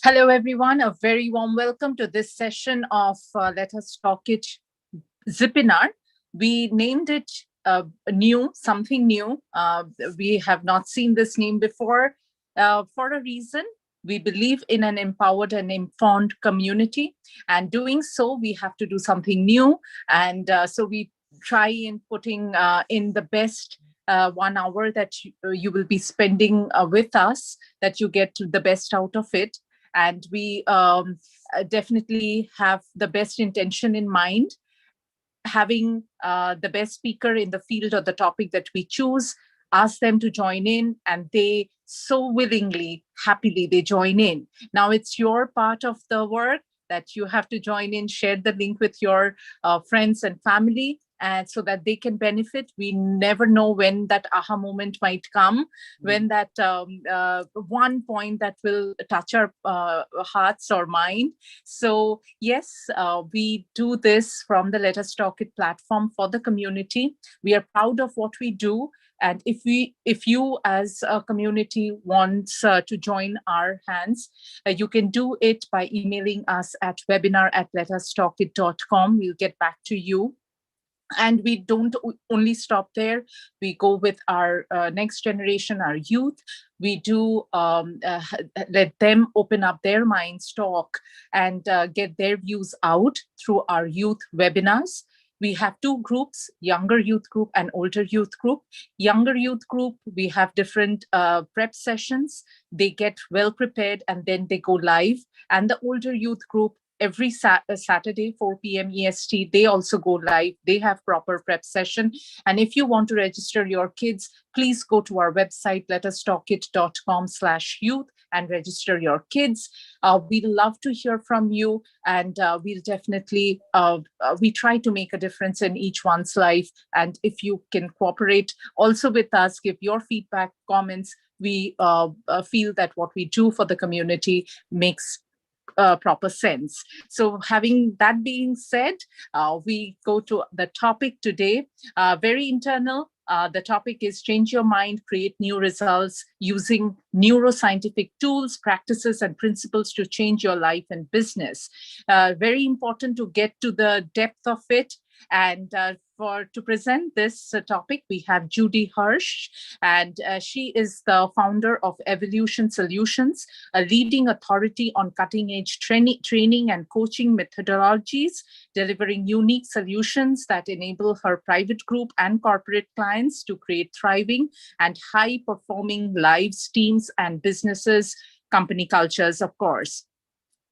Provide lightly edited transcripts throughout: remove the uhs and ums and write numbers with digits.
Hello, everyone. A very warm welcome to this session of Let Us Talk It ZIPINAR. We named it something new. We have not seen this name before for a reason. We believe in an empowered and informed community. And doing so, we have to do something new. And so we try in putting in the best 1 hour that you will be spending with us, that you get the best out of it. And we definitely have the best intention in mind, having the best speaker in the field or the topic that we choose, ask them to join in, and they so willingly, happily, they join in. Now it's your part of the work that you have to join in, share the link with your friends and family, and so that they can benefit. We never know when that aha moment might come, when that one point that will touch our hearts or mind. So yes, we do this from the Let Us Talk It platform for the community. We are proud of what we do. And if you as a community wants to join our hands, you can do it by emailing us at webinar@letustalkit.com. We'll get back to you. And we don't only stop there. We go with our next generation, our youth. We do let them open up their minds, talk, and get their views out through our youth webinars. We have two groups, younger youth group and older youth group. Younger youth group, we have different prep sessions. They get well prepared and then they go live. And the older youth group, every Saturday, 4 p.m. EST, they also go live. They have proper prep session. And if you want to register your kids, please go to our website, letustalkit.com/youth, and register your kids. We'd love to hear from you, and we'll definitely, we try to make a difference in each one's life. And if you can cooperate also with us, give your feedback, comments, we feel that what we do for the community makes proper sense. So having that being said, we go to the topic today, very internal. The topic is change your mind, create new results using neuroscientific tools, practices, and principles to change your life and business. Very important to get to the depth of it. And to present this topic, we have Judy Hersch, and she is the founder of Evolution Solutions, a leading authority on cutting-edge training and coaching methodologies, delivering unique solutions that enable her private group and corporate clients to create thriving and high-performing lives, teams, and businesses, company cultures, of course.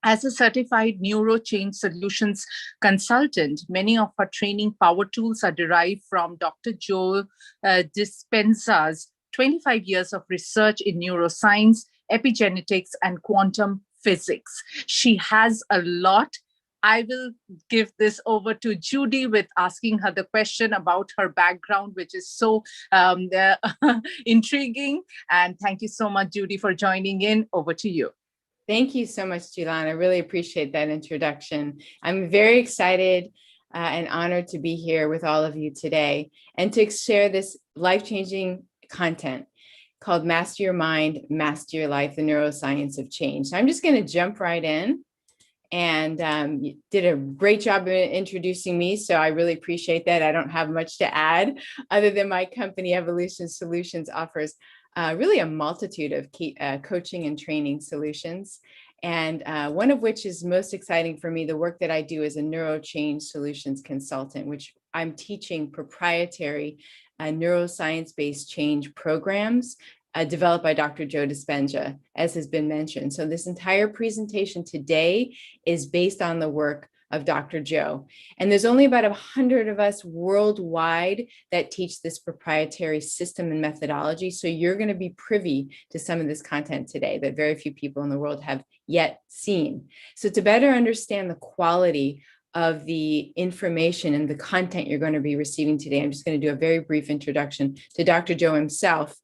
As a certified neuro change solutions consultant, many of her training power tools are derived from Dr. Joe Dispenza's 25 years of research in neuroscience, epigenetics, and quantum physics. She has a lot. I will give this over to Judy with asking her the question about her background, which is so intriguing. And thank you so much, Judy, for joining in. Over to you. Thank you so much, Jilan. I really appreciate that introduction. I'm very excited and honored to be here with all of you today and to share this life-changing content called Master Your Mind, Master Your Life, the Neuroscience of Change. So I'm just going to jump right in. And you did a great job of introducing me, so I really appreciate that. I don't have much to add other than my company, Evolution Solutions, offers really a multitude of coaching and training solutions. And one of which is most exciting for me, the work that I do as a neuro change solutions consultant, which I'm teaching proprietary neuroscience-based change programs developed by Dr. Joe Dispenza, as has been mentioned. So this entire presentation today is based on the work of Dr. Joe. And there's only about 100 of us worldwide that teach this proprietary system and methodology. So you're going to be privy to some of this content today that very few people in the world have yet seen. So to better understand the quality of the information and the content you're going to be receiving today, I'm just going to do a very brief introduction to Dr. Joe himself.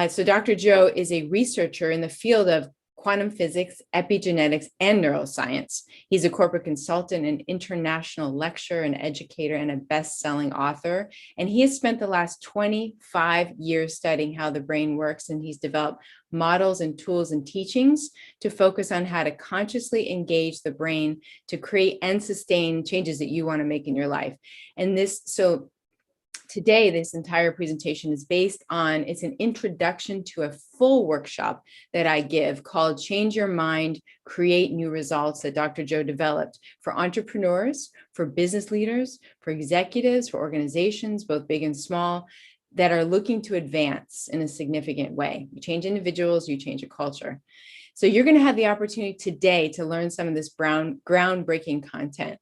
So Dr. Joe is a researcher in the field of quantum physics, epigenetics, and neuroscience. He's a corporate consultant, an international lecturer, an educator, and a best-selling author. And he has spent the last 25 years studying how the brain works, and he's developed models and tools and teachings to focus on how to consciously engage the brain to create and sustain changes that you want to make in your life. And today, this entire presentation is based on, it's an introduction to a full workshop that I give called Change Your Mind, Create New Results, that Dr. Joe developed for entrepreneurs, for business leaders, for executives, for organizations, both big and small, that are looking to advance in a significant way. You change individuals, you change a culture. So you're going to have the opportunity today to learn some of this groundbreaking content.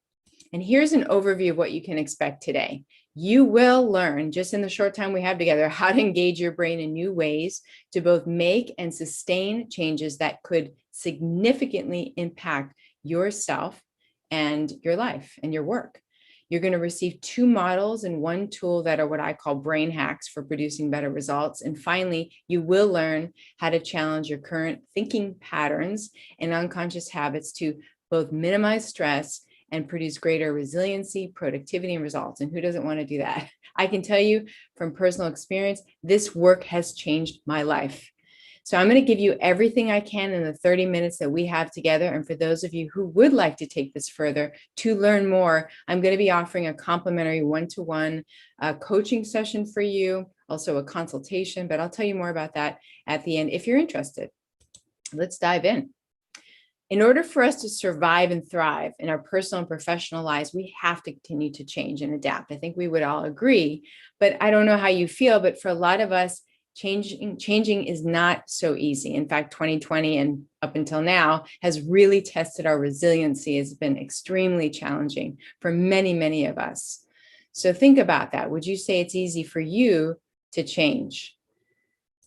And here's an overview of what you can expect today. You will learn, just in the short time we have together, how to engage your brain in new ways to both make and sustain changes that could significantly impact yourself and your life and your work. You're going to receive 2 models and 1 tool that are what I call brain hacks for producing better results. And finally, you will learn how to challenge your current thinking patterns and unconscious habits to both minimize stress and produce greater resiliency, productivity, and results. And who doesn't want to do that? I can tell you from personal experience, this work has changed my life. So I'm going to give you everything I can in the 30 minutes that we have together. And for those of you who would like to take this further, to learn more, I'm going to be offering a complimentary one-to-one coaching session for you, also a consultation, but I'll tell you more about that at the end if you're interested. Let's dive in. In order for us to survive and thrive in our personal and professional lives, we have to continue to change and adapt. I think we would all agree, but I don't know how you feel, but for a lot of us, changing is not so easy. In fact, 2020 and up until now has really tested our resiliency. It's been extremely challenging for many, many of us. So think about that. Would you say it's easy for you to change?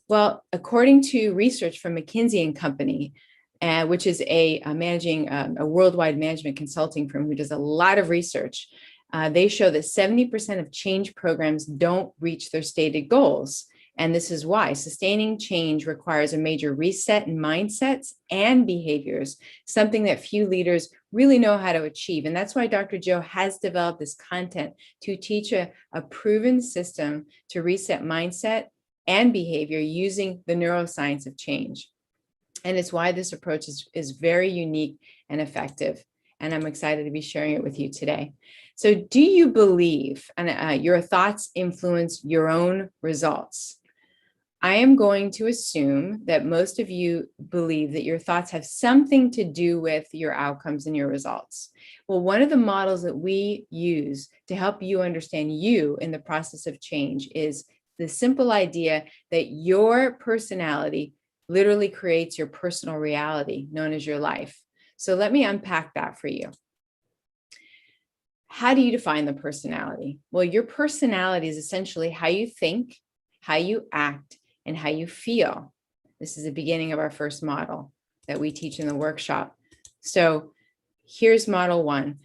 Well, according to research from McKinsey and Company, which is a worldwide management consulting firm who does a lot of research, they show that 70% of change programs don't reach their stated goals. And this is why sustaining change requires a major reset in mindsets and behaviors, something that few leaders really know how to achieve. And that's why Dr. Joe has developed this content to teach a proven system to reset mindset and behavior using the neuroscience of change. And it's why this approach is very unique and effective. And I'm excited to be sharing it with you today. So do you believe your thoughts influence your own results? I am going to assume that most of you believe that your thoughts have something to do with your outcomes and your results. Well, one of the models that we use to help you understand you in the process of change is the simple idea that your personality literally creates your personal reality, known as your life. So let me unpack that for you. How do you define the personality? Well, your personality is essentially how you think, how you act, and how you feel. This is the beginning of our first model that we teach in the workshop. So here's model 1.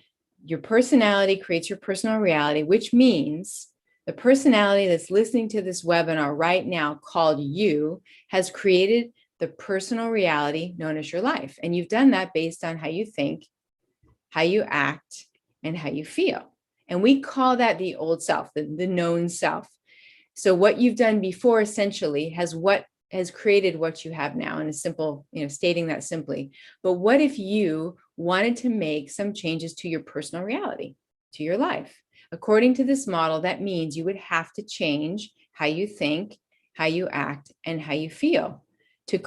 Your personality creates your personal reality, which means the personality that's listening to this webinar right now called you has created the personal reality known as your life. And you've done that based on how you think, how you act, and how you feel. And we call that the old self, the known self. So what you've done before essentially has created what you have now, in a simple, stating that simply. But what if you wanted to make some changes to your personal reality, to your life? According to this model, that means you would have to change how you think, how you act, and how you feel to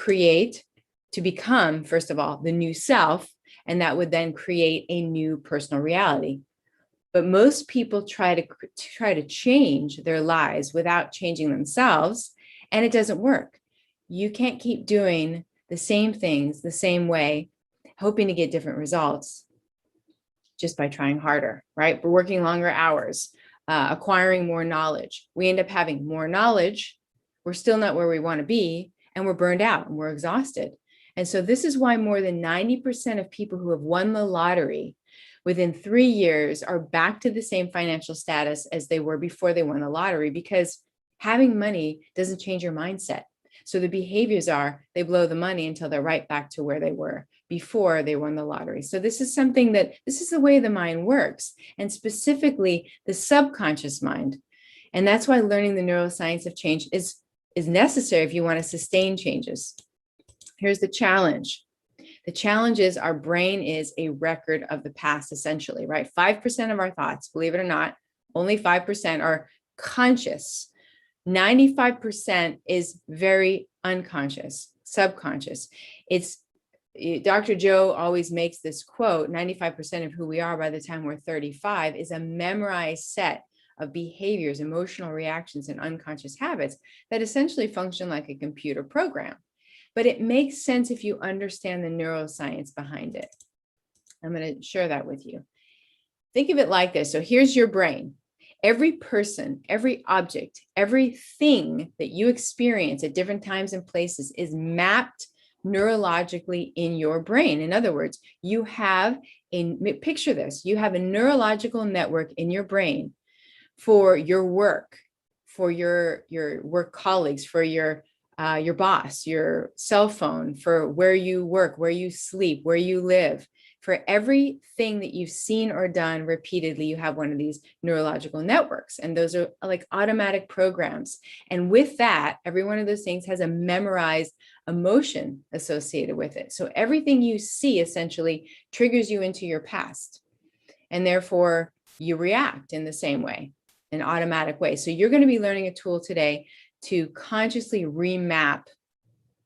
become, first of all, the new self, and that would then create a new personal reality. But most people try to change their lives without changing themselves, and it doesn't work. You can't keep doing the same things the same way, hoping to get different results just by trying harder, right? We're working longer hours, acquiring more knowledge. We end up having more knowledge. We're still not where we want to be, and we're burned out and we're exhausted. And so this is why more than 90% of people who have won the lottery within 3 years are back to the same financial status as they were before they won the lottery, because having money doesn't change your mindset. So the behaviors are, they blow the money until they're right back to where they were before they won the lottery. So this is something this is the way the mind works, and specifically the subconscious mind. And that's why learning the neuroscience of change is necessary if you want to sustain changes. Here's the challenge. The challenge is our brain is a record of the past, essentially, right? 5% of our thoughts, believe it or not, only 5% are conscious. 95% is very unconscious, subconscious. It's Dr. Joe always makes this quote, 95% of who we are by the time we're 35 is a memorized set of behaviors, emotional reactions, and unconscious habits that essentially function like a computer program. But it makes sense if you understand the neuroscience behind it. I'm going to share that with you. Think of it like this. So here's your brain. Every person, every object, everything that you experience at different times and places is mapped neurologically in your brain. In other words, you have picture this, you have a neurological network in your brain for your work, for your work colleagues, for your boss, your cell phone, for where you work, where you sleep, where you live. For everything that you've seen or done repeatedly, you have one of these neurological networks, and those are like automatic programs. And with that, every one of those things has a memorized emotion associated with it. So everything you see essentially triggers you into your past, and therefore you react in the same way, an automatic way. So you're going to be learning a tool today to consciously remap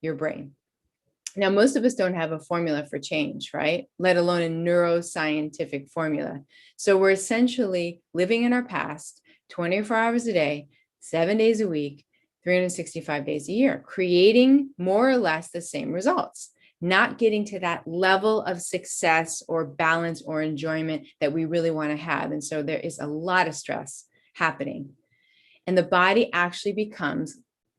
your brain. Now, most of us don't have a formula for change, right? Let alone a neuroscientific formula. So we're essentially living in our past 24 hours a day, 7 days a week, 365 days a year, creating more or less the same results, not getting to that level of success or balance or enjoyment that we really want to have. And so there is a lot of stress happening. And the body actually becomes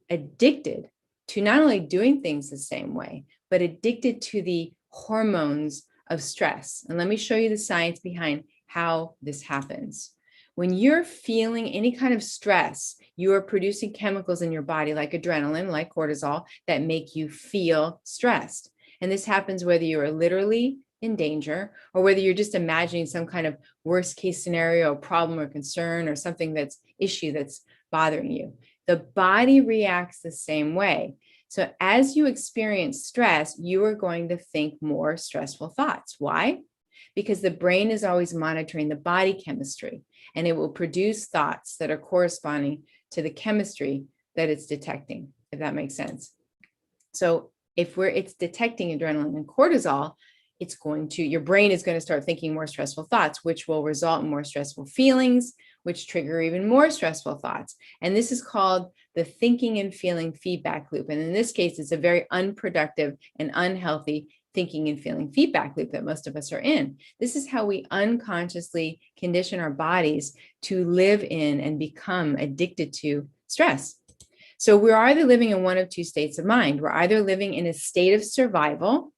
addicted to not only doing things the same way, but addicted to the hormones of stress. And let me show you the science behind how this happens. When you're feeling any kind of stress, you are producing chemicals in your body like adrenaline, like cortisol, that make you feel stressed. And this happens whether you are literally in danger or whether you're just imagining some kind of worst case scenario, problem or concern or something issue that's bothering you. The body reacts the same way. So as you experience stress, you are going to think more stressful thoughts. Why? Because the brain is always monitoring the body chemistry, and it will produce thoughts that are corresponding to the chemistry that it's detecting, if that makes sense. So if it's detecting adrenaline and cortisol, your brain is going to start thinking more stressful thoughts, which will result in more stressful feelings, which trigger even more stressful thoughts. And this is called the thinking and feeling feedback loop. And in this case, it's a very unproductive and unhealthy thinking and feeling feedback loop that most of us are in. This is how we unconsciously condition our bodies to live in and become addicted to stress. So we're either living in one of two states of mind. We're either living in a state of survival,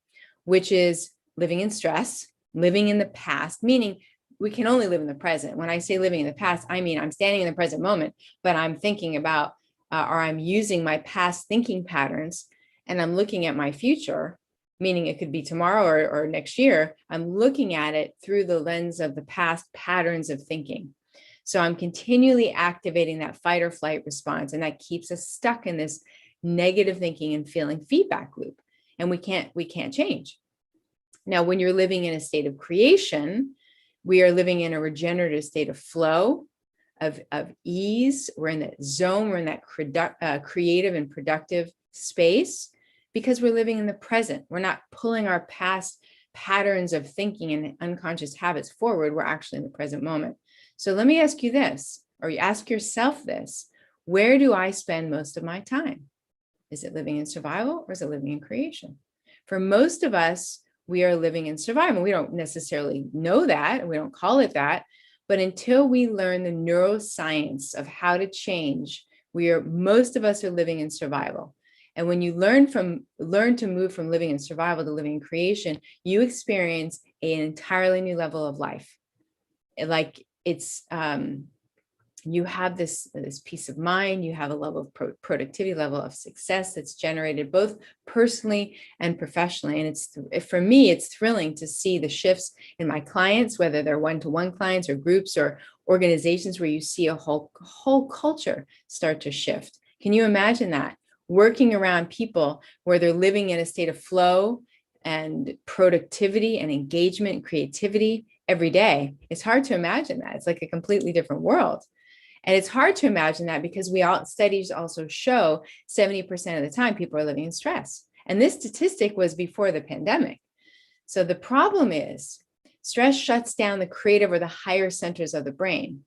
which is living in stress, living in the past, meaning we can only live in the present. When I say living in the past, I mean I'm standing in the present moment, but I'm thinking about, or I'm using my past thinking patterns, and I'm looking at my future, meaning it could be tomorrow or next year. I'm looking at it through the lens of the past patterns of thinking. So I'm continually activating that fight or flight response, and that keeps us stuck in this negative thinking and feeling feedback loop, and we can't change. Now, when you're living in a state of creation, we are living in a regenerative state of flow, of ease. We're in that zone. We're in that creative and productive space because we're living in the present. We're not pulling our past patterns of thinking and unconscious habits forward. We're actually in the present moment. So let me ask you this, or you ask yourself this: where do I spend most of my time? Is it living in survival or is it living in creation? For most of us, we are living in survival. We don't necessarily know that, we don't call it that, but until we learn the neuroscience of how to change, most of us are living in survival. And when you learn to move from living in survival to living in creation, you experience an entirely new level of life. Like it's you have this peace of mind, you have a level of productivity, level of success that's generated both personally and professionally. And it's, for me, it's thrilling to see the shifts in my clients, whether they're one-to-one clients or groups or organizations, where you see a whole culture start to shift. Can you imagine that? Working around people where they're living in a state of flow and productivity and engagement and creativity every day. It's hard to imagine that. It's like a completely different world. And it's hard to imagine that because studies also show 70% of the time people are living in stress. And this statistic was before the pandemic. So the problem is stress shuts down the creative or the higher centers of the brain.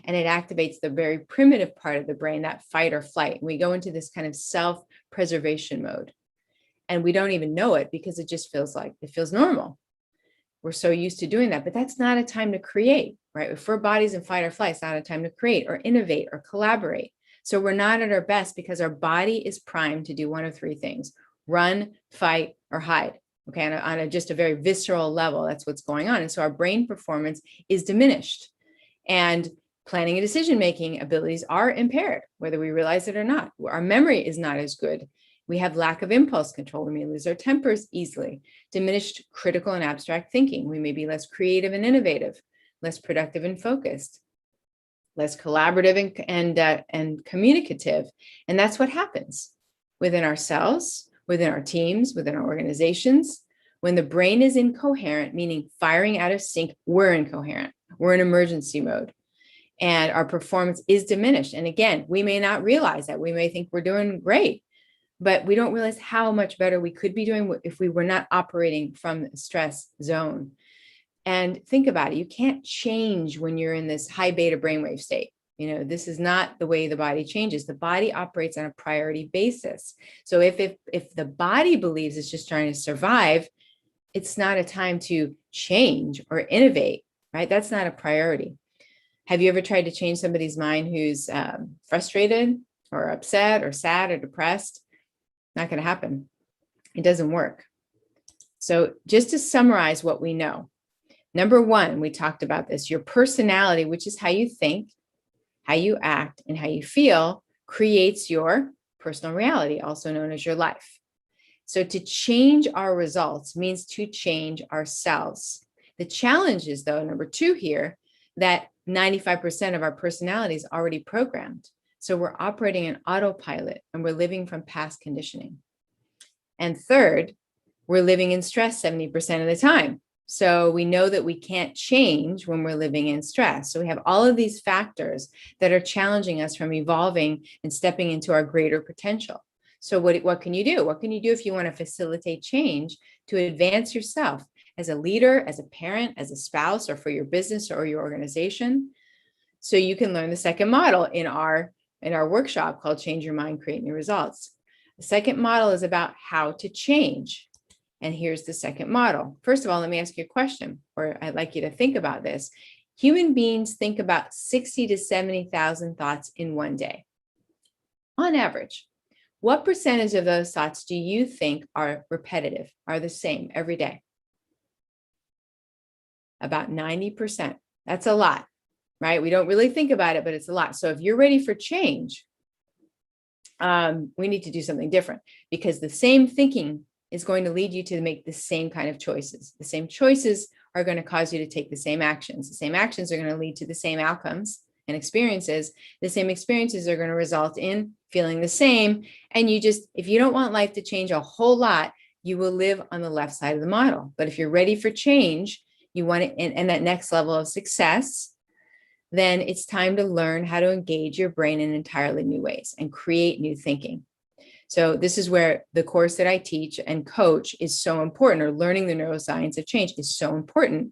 And it activates the very primitive part of the brain, that fight or flight. And we go into this kind of self-preservation mode. And we don't even know it because it just feels normal. We're so used to doing that, but that's not a time to create, right? If our body's in fight or flight, it's not a time to create or innovate or collaborate. So we're not at our best because our body is primed to do one of three things: run, fight, or hide. Okay, on just a very visceral level, that's what's going on. And so our brain performance is diminished, and planning and decision-making abilities are impaired, whether we realize it or not. Our memory is not as good. We have lack of impulse control. We may lose our tempers easily, diminished critical and abstract thinking. We may be less creative and innovative, less productive and focused, less collaborative and communicative. And that's what happens within ourselves, within our teams, within our organizations. When the brain is incoherent, meaning firing out of sync, we're incoherent. We're in emergency mode. And our performance is diminished. And again, we may not realize that. We may think we're doing great, but we don't realize how much better we could be doing if we were not operating from the stress zone. And think about it. You can't change when you're in this high beta brainwave state. You know, this is not the way the body changes. The body operates on a priority basis. So if the body believes it's just trying to survive, it's not a time to change or innovate, right? That's not a priority. Have you ever tried to change somebody's mind who's frustrated or upset or sad or depressed? Not going to happen. It doesn't work. So just to summarize what we know, number one, we talked about this, your personality, which is how you think, how you act, and how you feel, creates your personal reality, also known as your life. So to change our results means to change ourselves. The challenge is, though, number two here, that 95% of our personality is already programmed. So we're operating in autopilot and we're living from past conditioning. And third, we're living in stress 70% of the time. So we know that we can't change when we're living in stress. So we have all of these factors that are challenging us from evolving and stepping into our greater potential. So what can you do? What can you do if you want to facilitate change to advance yourself as a leader, as a parent, as a spouse, or for your business or your organization? So you can learn the second model in our workshop called Change Your Mind, Create New Results. The second model is about how to change. And here's the second model. First of all, let me ask you a question, or I'd like you to think about this. Human beings think about 60 to 70,000 thoughts in one day. On average, what percentage of those thoughts do you think are repetitive, are the same every day? About 90%. That's a lot, right? We don't really think about it, but it's a lot. So if you're ready for change, we need to do something different, because the same thinking is going to lead you to make the same kind of choices. The same choices are going to cause you to take the same actions. The same actions are going to lead to the same outcomes and experiences. The same experiences are going to result in feeling the same. And if you don't want life to change a whole lot, you will live on the left side of the model. But if you're ready for change, you want it and that next level of success, then it's time to learn how to engage your brain in entirely new ways and create new thinking. So this is where the course that I teach and coach is so important, or learning the neuroscience of change is so important,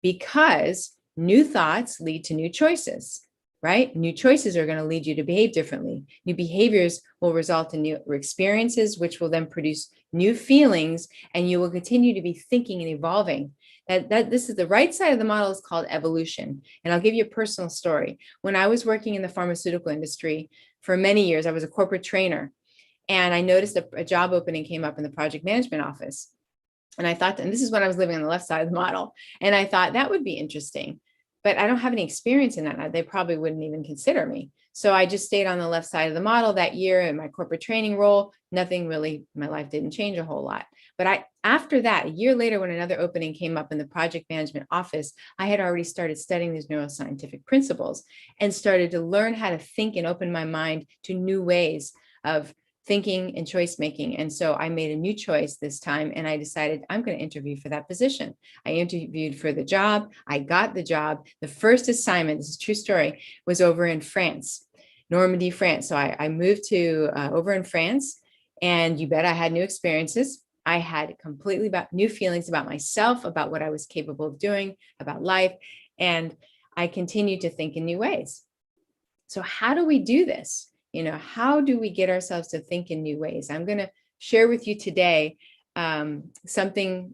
because new thoughts lead to new choices, right? New choices are going to lead you to behave differently. New behaviors will result in new experiences, which will then produce new feelings, and you will continue to be thinking and evolving. This is the right side of the model, is called evolution. And I'll give you a personal story. When I was working in the pharmaceutical industry for many years, I was a corporate trainer. And I noticed a job opening came up in the project management office. And I thought, and this is when I was living on the left side of the model. And I thought that would be interesting. but I don't have any experience in that. They probably wouldn't even consider me. So I just stayed on the left side of the model that year in my corporate training role. Nothing really, my life didn't change a whole lot. But after that, a year later, when another opening came up in the project management office, I had already started studying these neuroscientific principles and started to learn how to think and open my mind to new ways of thinking and choice making. And so I made a new choice this time, and I decided I'm going to interview for that position. I interviewed for the job. I got the job. The first assignment, this is a true story, was over in France, Normandy, France. So I moved to over in France, and you bet I had new experiences. I had completely new feelings about myself, about what I was capable of doing, about life. And I continued to think in new ways. So how do we do this? How do we get ourselves to think in new ways? I'm going to share with you today something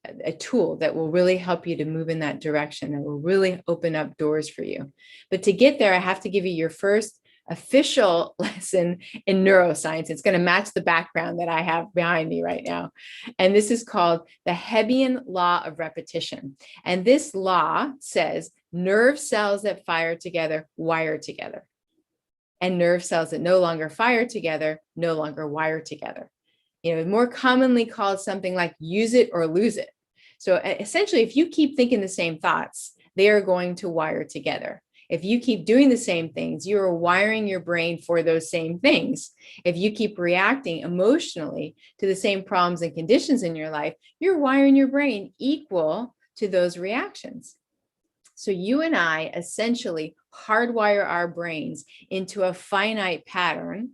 a tool that will really help you to move in that direction, that will really open up doors for you. But to get there, I have to give you your first official lesson in neuroscience. It's going to match the background that I have behind me right now. And this is called the Hebbian Law of Repetition. And this law says nerve cells that fire together wire together. And nerve cells that no longer fire together no longer wire together. More commonly called something like use it or lose it. So essentially, if you keep thinking the same thoughts, they are going to wire together. If you keep doing the same things, you are wiring your brain for those same things. If you keep reacting emotionally to the same problems and conditions in your life, you're wiring your brain equal to those reactions. So you and I essentially hardwire our brains into a finite pattern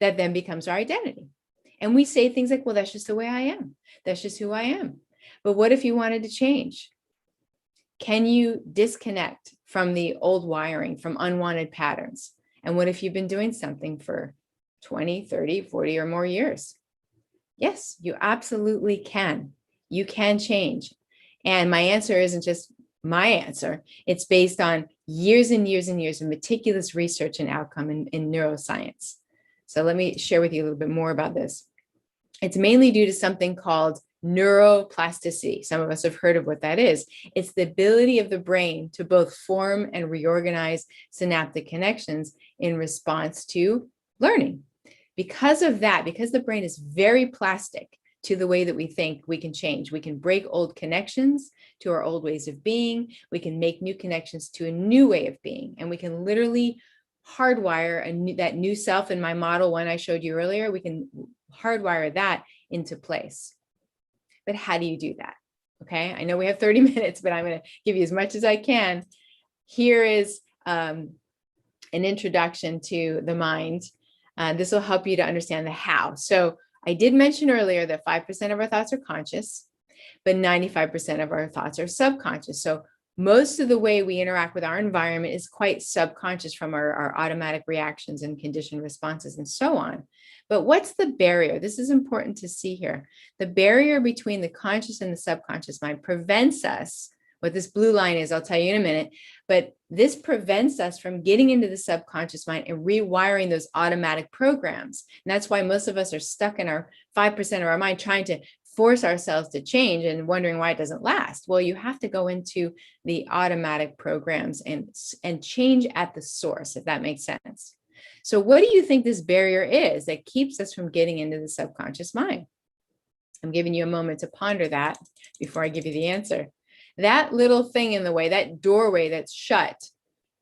that then becomes our identity. And we say things like, well, that's just the way I am. That's just who I am. But what if you wanted to change? Can you disconnect from the old wiring, from unwanted patterns? And what if you've been doing something for 20, 30, 40 or more years? Yes, you absolutely can. You can change. And my answer isn't just my answer. It's based on years and years and years of meticulous research and outcome in neuroscience. So let me share with you a little bit more about this. It's mainly due to something called neuroplasticity. Some of us have heard of what that is. It's the ability of the brain to both form and reorganize synaptic connections in response to learning. Because of that, because the brain is very plastic to the way that we think, we can change. We can break old connections to our old ways of being. We can make new connections to a new way of being. And we can literally hardwire that new self in my model one I showed you earlier. We can hardwire that into place. But how do you do that? Okay, I know we have 30 minutes, but I'm going to give you as much as I can. Here is an introduction to the mind. This will help you to understand the how. So I did mention earlier that 5% of our thoughts are conscious, but 95% of our thoughts are subconscious. So most of the way we interact with our environment is quite subconscious from our automatic reactions and conditioned responses and so on. But what's the barrier? This is important to see here. The barrier between the conscious and the subconscious mind prevents us, what this blue line is, I'll tell you in a minute, but this prevents us from getting into the subconscious mind and rewiring those automatic programs. And that's why most of us are stuck in our 5% of our mind trying to force ourselves to change and wondering why it doesn't last. Well, you have to go into the automatic programs and change at the source, if that makes sense. So what do you think this barrier is that keeps us from getting into the subconscious mind? I'm giving you a moment to ponder that before I give you the answer. That little thing in the way, that doorway that's shut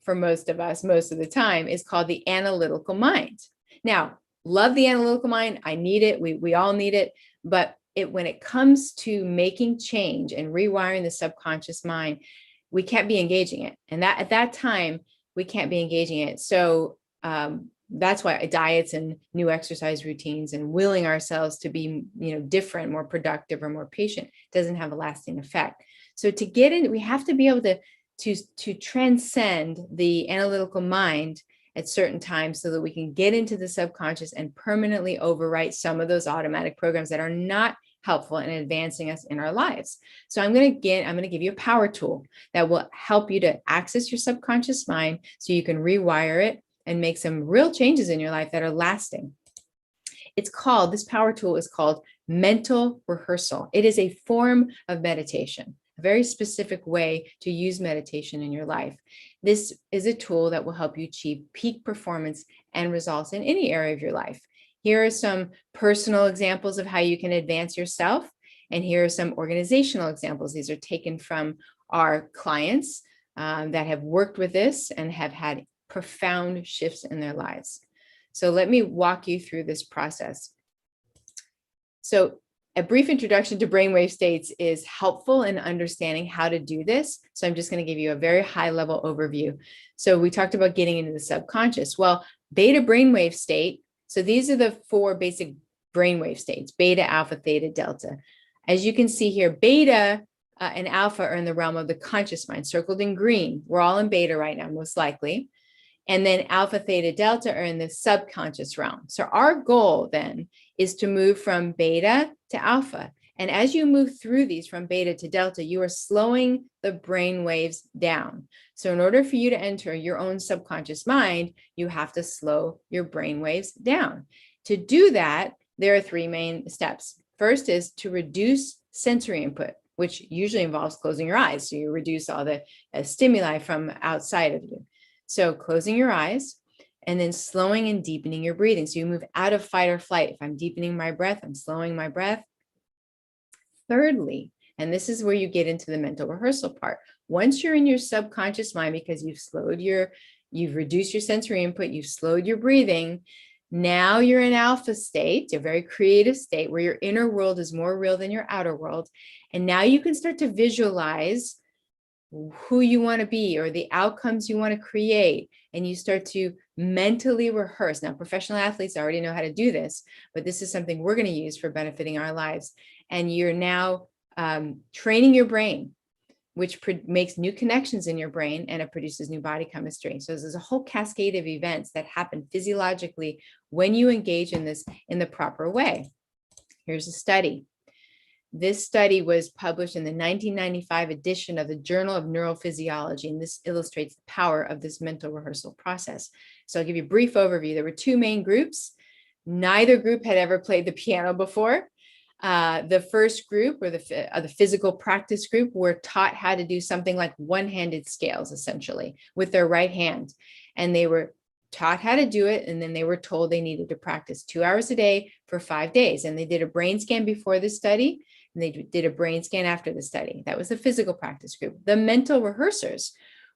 for most of us most of the time, is called the analytical mind. Now, love the analytical mind. I need it. We all need it. But when it comes to making change and rewiring the subconscious mind, we can't be engaging it. And that at that time, we can't be engaging it. So that's why diets and new exercise routines and willing ourselves to be, different, more productive or more patient doesn't have a lasting effect. So to get in, we have to be able to transcend the analytical mind at certain times so that we can get into the subconscious and permanently overwrite some of those automatic programs that are not helpful in advancing us in our lives. So I'm going to give you a power tool that will help you to access your subconscious mind so you can rewire it and make some real changes in your life that are lasting. This power tool is called mental rehearsal. It is a form of meditation. a very specific way to use meditation in your life. This is a tool that will help you achieve peak performance and results in any area of your life. Here are some personal examples of how you can advance yourself. And here are some organizational examples. These are taken from our clients that have worked with this and have had profound shifts in their lives. So let me walk you through this process. So a brief introduction to brainwave states is helpful in understanding how to do this. So I'm just going to give you a very high level overview. So we talked about getting into the subconscious. Well, beta brainwave state. So these are the 4 basic brainwave states: beta, alpha, theta, delta. As you can see here, beta and alpha are in the realm of the conscious mind, circled in green. We're all in beta right now, most likely. And then alpha, theta, delta are in the subconscious realm. So our goal then is to move from beta to alpha. And as you move through these from beta to delta, you are slowing the brain waves down. So in order for you to enter your own subconscious mind, you have to slow your brain waves down. To do that, there are 3 main steps. First is to reduce sensory input, which usually involves closing your eyes. So you reduce all the stimuli from outside of you. So closing your eyes and then slowing and deepening your breathing. So you move out of fight or flight. If I'm deepening my breath, I'm slowing my breath. Thirdly, and this is where you get into the mental rehearsal part. Once you're in your subconscious mind, because you've reduced your sensory input, you've slowed your breathing, now you're in alpha state, a very creative state where your inner world is more real than your outer world. And now you can start to visualize who you want to be or the outcomes you want to create. And you start to mentally rehearse. Now, professional athletes already know how to do this, but this is something we're going to use for benefiting our lives. And you're now training your brain, which makes new connections in your brain, and it produces new body chemistry. So there's a whole cascade of events that happen physiologically when you engage in this in the proper way. Here's a study. This study was published in the 1995 edition of the Journal of Neurophysiology, and this illustrates the power of this mental rehearsal process. So I'll give you a brief overview. There were 2 main groups. Neither group had ever played the piano before. The first group, or the physical practice group, were taught how to do something like one-handed scales, essentially, with their right hand. And they were taught how to do it, and then they were told they needed to practice 2 hours a day for 5 days. And they did a brain scan before the study, and they did a brain scan after the study. That was the physical practice group. The mental rehearsers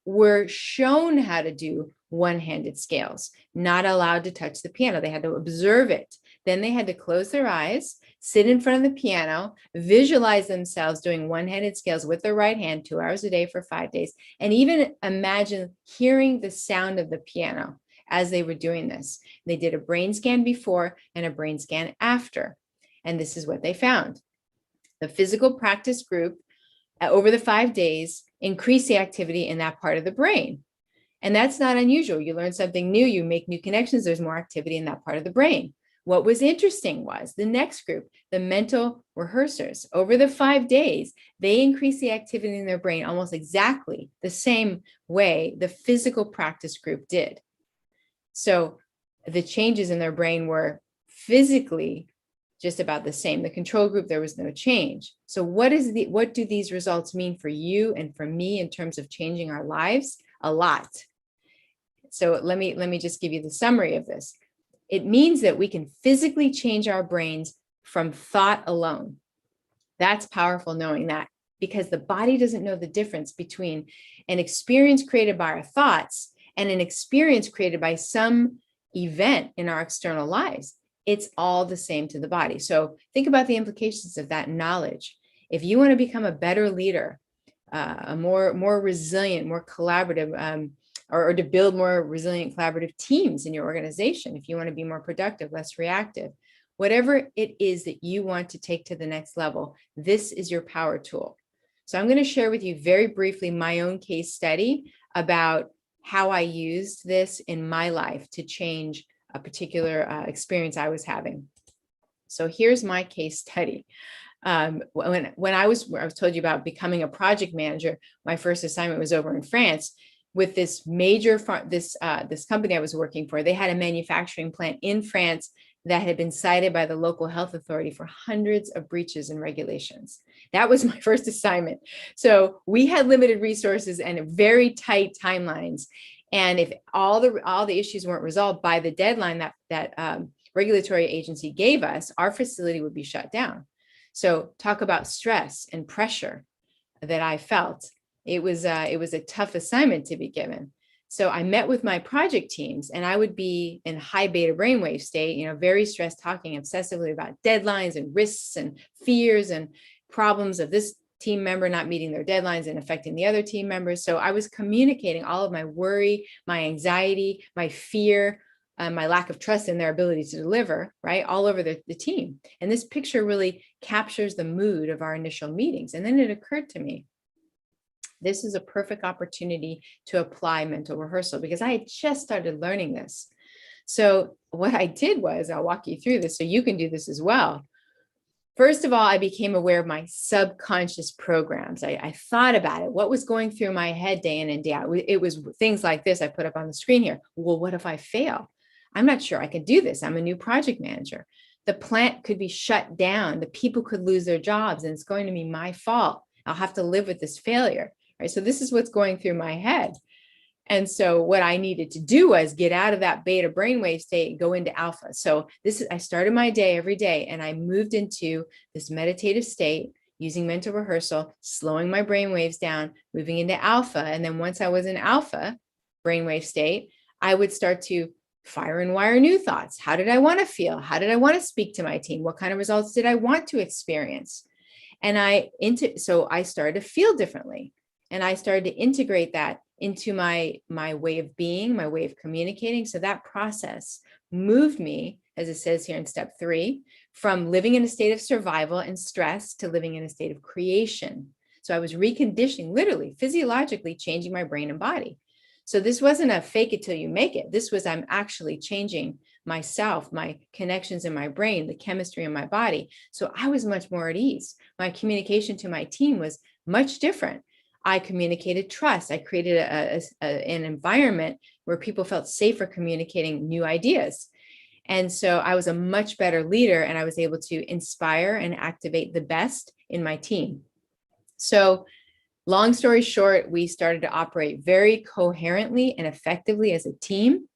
were shown how to do one-handed scales, not allowed to touch the piano. They had to observe it. Then they had to close their eyes, sit in front of the piano, visualize themselves doing one-handed scales with their right hand 2 hours a day for 5 days, and even imagine hearing the sound of the piano as they were doing this. They did a brain scan before and a brain scan after. And this is what they found. The physical practice group over the 5 days increased the activity in that part of the brain. And that's not unusual. You learn something new, you make new connections, there's more activity in that part of the brain. What was interesting was the next group, the mental rehearsers, over the 5 days, they increased the activity in their brain almost exactly the same way the physical practice group did. So the changes in their brain were physically just about the same. The control group, there was no change. So what do these results mean for you and for me in terms of changing our lives? A lot. So let me just give you the summary of this. It means that we can physically change our brains from thought alone. That's powerful, knowing that, because the body doesn't know the difference between an experience created by our thoughts and an experience created by some event in our external lives. It's all the same to the body. So think about the implications of that knowledge. If you want to become a better leader, a more resilient, more collaborative, or to build more resilient collaborative teams in your organization, if you want to be more productive, less reactive, whatever it is that you want to take to the next level, this is your power tool. So I'm going to share with you very briefly my own case study about how I used this in my life to change a particular experience I was having. So here's my case study. When I was told you about becoming a project manager, my first assignment was over in France with this major, this company I was working for. They had a manufacturing plant in France that had been cited by the local health authority for hundreds of breaches and regulations. That was my first assignment. So we had limited resources and very tight timelines. And if all the issues weren't resolved by the deadline that regulatory agency gave us, our facility would be shut down. So talk about stress and pressure that I felt. It was a tough assignment to be given. So I met with my project teams, and I would be in high beta brainwave state, very stressed, talking obsessively about deadlines and risks and fears and problems of this team member not meeting their deadlines and affecting the other team members. So I was communicating all of my worry, my anxiety, my fear, my lack of trust in their ability to deliver, right, all over the team. And this picture really captures the mood of our initial meetings. And then it occurred to me, this is a perfect opportunity to apply mental rehearsal, because I had just started learning this. So what I did was, I'll walk you through this so you can do this as well. First of all, I became aware of my subconscious programs. I thought about it, what was going through my head day in and day out. It was things like this I put up on the screen here. Well, what if I fail? I'm not sure I can do this. I'm a new project manager. The plant could be shut down. The people could lose their jobs, and it's going to be my fault. I'll have to live with this failure. Right? So this is what's going through my head. And so what I needed to do was get out of that beta brainwave state and go into alpha. So I started my day every day, and I moved into this meditative state using mental rehearsal, slowing my brainwaves down, moving into alpha. And then once I was in alpha brainwave state, I would start to fire and wire new thoughts. How did I want to feel? How did I want to speak to my team? What kind of results did I want to experience? And so I started to feel differently. And I started to integrate that into my way of being, my way of communicating. So that process moved me, as it says here in step 3, from living in a state of survival and stress to living in a state of creation. So I was reconditioning, literally, physiologically changing my brain and body. So this wasn't a fake it till you make it. This was, I'm actually changing myself, my connections in my brain, the chemistry in my body. So I was much more at ease. My communication to my team was much different. I communicated trust. I created an environment where people felt safer communicating new ideas. And so I was a much better leader, and I was able to inspire and activate the best in my team. So long story short, we started to operate very coherently and effectively as a team.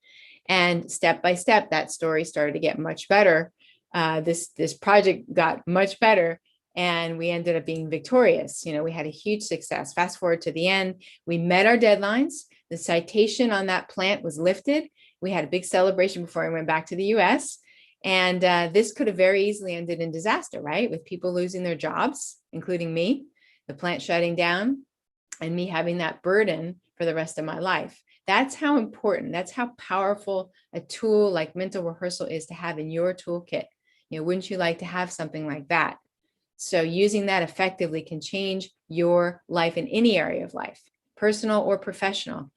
And step by step, that story started to get much better. This project got much better. And we ended up being victorious. We had a huge success. Fast forward to the end, we met our deadlines. The citation on that plant was lifted. We had a big celebration before I went back to the US. And this could have very easily ended in disaster, right? With people losing their jobs, including me, the plant shutting down, and me having that burden for the rest of my life. That's how important, that's how powerful a tool like mental rehearsal is to have in your toolkit. Wouldn't you like to have something like that? So using that effectively can change your life in any area of life, personal or professional.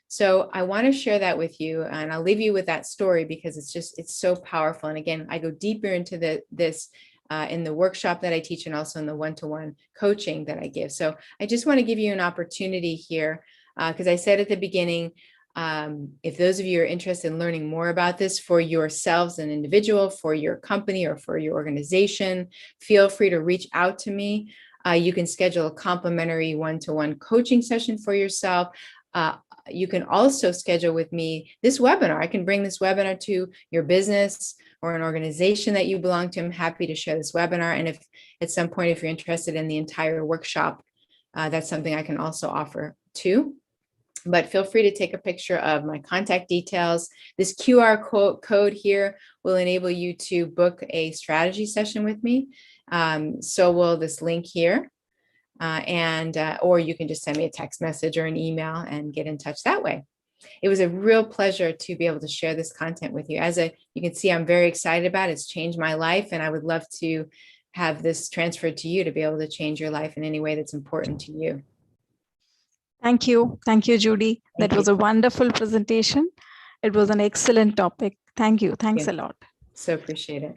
So I want to share that with you, and I'll leave you with that story because it's so powerful. And again, I go deeper into this in the workshop that I teach, and also in the one-to-one coaching that I give. So I just want to give you an opportunity here because I said at the beginning, if those of you are interested in learning more about this for yourselves, an individual, for your company, or for your organization, feel free to reach out to me. You can schedule a complimentary one-to-one coaching session for yourself. You can also schedule with me this webinar. I can bring this webinar to your business or an organization that you belong to. I'm happy to share this webinar. And if at some point, if you're interested in the entire workshop, that's something I can also offer too. But feel free to take a picture of my contact details. This QR code here will enable you to book a strategy session with me. So will this link here. Or you can just send me a text message or an email and get in touch that way. It was a real pleasure to be able to share this content with you. You can see, I'm very excited about it. It's changed my life, and I would love to have this transferred to you to be able to change your life in any way that's important to you. Thank you. Thank you, Judy. That was a wonderful presentation. It was an excellent topic. Thank you. Thanks a lot. So appreciate it.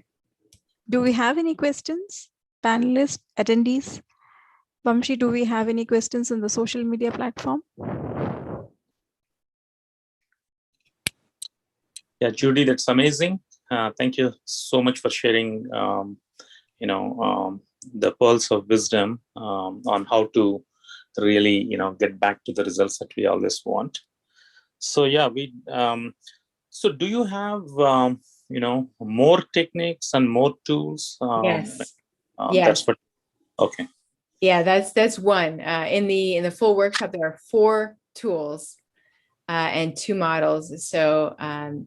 Do we have any questions? Panelists, attendees? Vamshi, do we have any questions on the social media platform? Yeah, Judy, that's amazing. Thank you so much for sharing, the pearls of wisdom on how to really, get back to the results that we always want. So yeah, so do you have, more techniques and more tools? Yes. That's what. Okay. Yeah, that's one. In the full workshop, there are 4 tools and 2 models. So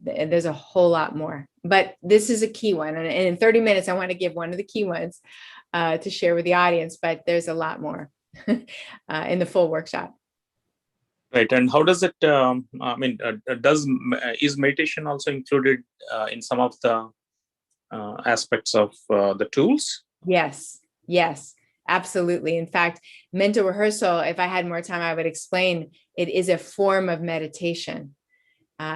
there's a whole lot more, but this is a key one. And in 30 minutes, I want to give one of the key ones to share with the audience, but there's a lot more in the full workshop. Right. And how does it, is meditation also included in some of the aspects of the tools? Yes, absolutely. In fact, mental rehearsal, if I had more time, I would explain it is a form of meditation.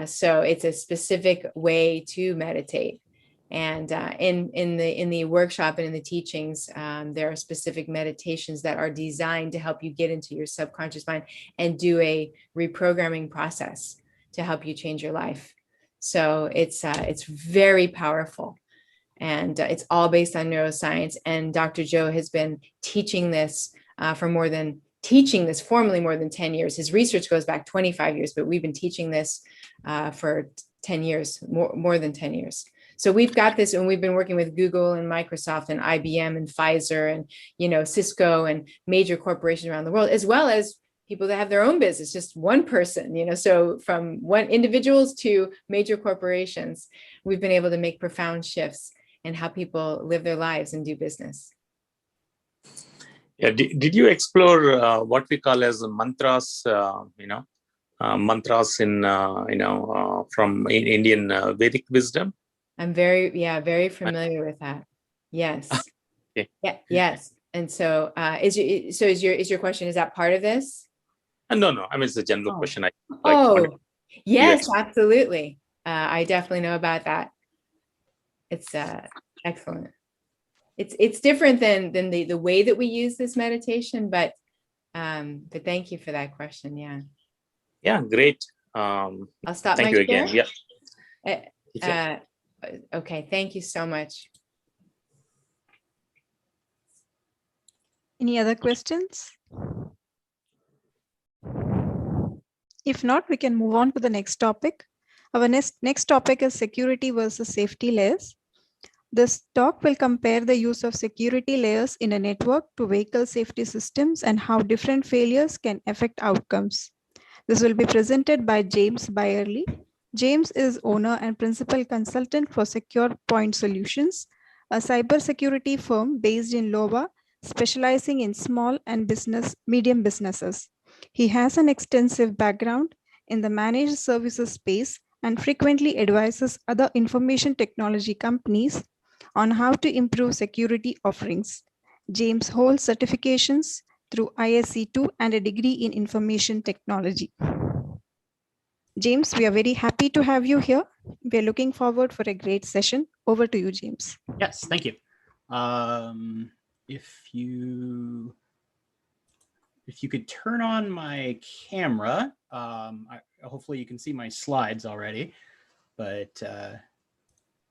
So it's a specific way to meditate. And in the workshop and in the teachings, there are specific meditations that are designed to help you get into your subconscious mind and do a reprogramming process to help you change your life. So it's very powerful. And it's all based on neuroscience. And Dr. Joe has been teaching this formally more than 10 years. His research goes back 25 years, but we've been teaching this for 10 years, more than 10 years. So we've got this, and we've been working with Google and Microsoft and IBM and Pfizer and, Cisco and major corporations around the world, as well as people that have their own business, just one person, so from individuals to major corporations, we've been able to make profound shifts in how people live their lives and do business. Yeah. Did you explore what we call as mantras, mantras in, from Indian Vedic wisdom? I'm very familiar with that. Yes. Okay. Yeah. Yes. And so, is your question, is that part of this? No. I mean, it's a general question. Yes, absolutely. I definitely know about that. It's excellent. It's different than the way that we use this meditation, but thank you for that question. Yeah. Yeah, great. I'll stop. Thank you again. Yeah. Okay. Thank you so much. Any other questions? If not, we can move on to the next topic. Our next topic is security versus safety layers. This talk will compare the use of security layers in a network to vehicle safety systems and how different failures can affect outcomes. This will be presented by James Bierly. James is owner and principal consultant for Secure Point Solutions, a cybersecurity firm based in Iowa, specializing in small and medium businesses. He has an extensive background in the managed services space and frequently advises other information technology companies on how to improve security offerings. James holds certifications through ISC2 and a degree in information technology. James, we are very happy to have you here. We are looking forward for a great session. Over to you, James. Yes, thank you. If you could turn on my camera, hopefully you can see my slides already, but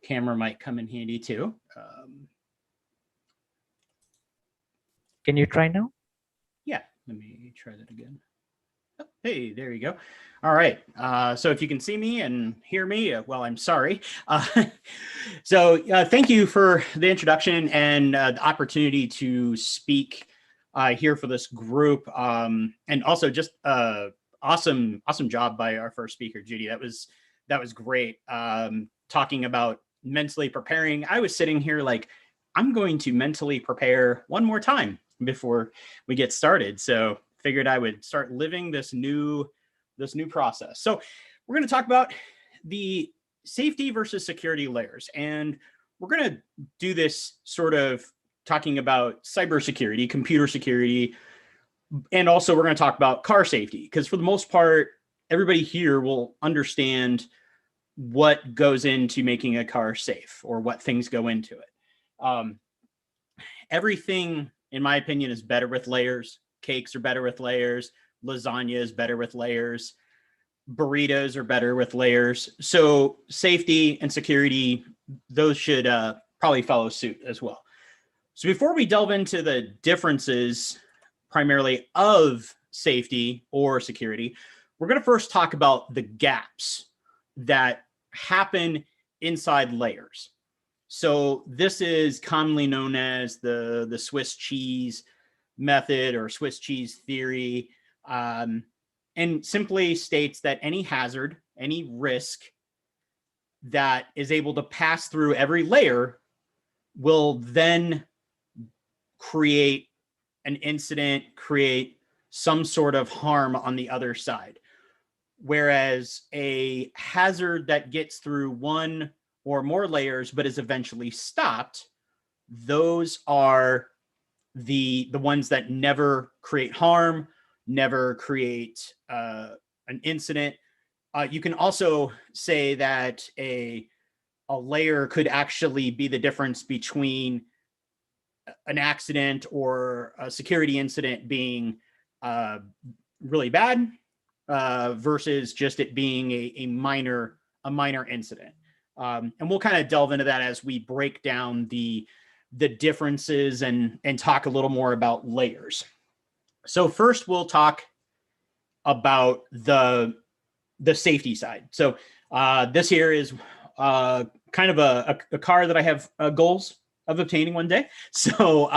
camera might come in handy too. Can you try now? Yeah, let me try that again. Oh, hey, there you go. All right. So if you can see me and hear me, well, I'm sorry. So thank you for the introduction and the opportunity to speak here for this group. And also just awesome job by our first speaker, Judy. That was great. Talking about mentally preparing. I was sitting here like, I'm going to mentally prepare one more time before we get started. So figured I would start living this new process. So we're going to talk about the safety versus security layers. And we're going to do this sort of talking about cybersecurity, computer security, and also we're going to talk about car safety, because for the most part, everybody here will understand what goes into making a car safe or what things go into it. Everything, in my opinion, is better with layers. Cakes are better with layers. Lasagna is better with layers. Burritos are better with layers. So safety and security those should probably follow suit as well. So before we delve into the differences primarily of safety or security, we're going to first talk about the gaps that happen inside layers. So this is commonly known as the Swiss cheese method or Swiss cheese theory, and simply states that any hazard, any risk that is able to pass through every layer will then create an incident, create some sort of harm on the other side. Whereas a hazard that gets through one or more layers but is eventually stopped, those are the ones that never create harm, never create an incident. You can also say that a layer could actually be the difference between an accident or a security incident being really bad versus just it being a minor incident. And we'll kind of delve into that as we break down the differences and talk a little more about layers. So first we'll talk about the safety side. So this here is kind of a car that I have goals of obtaining one day. So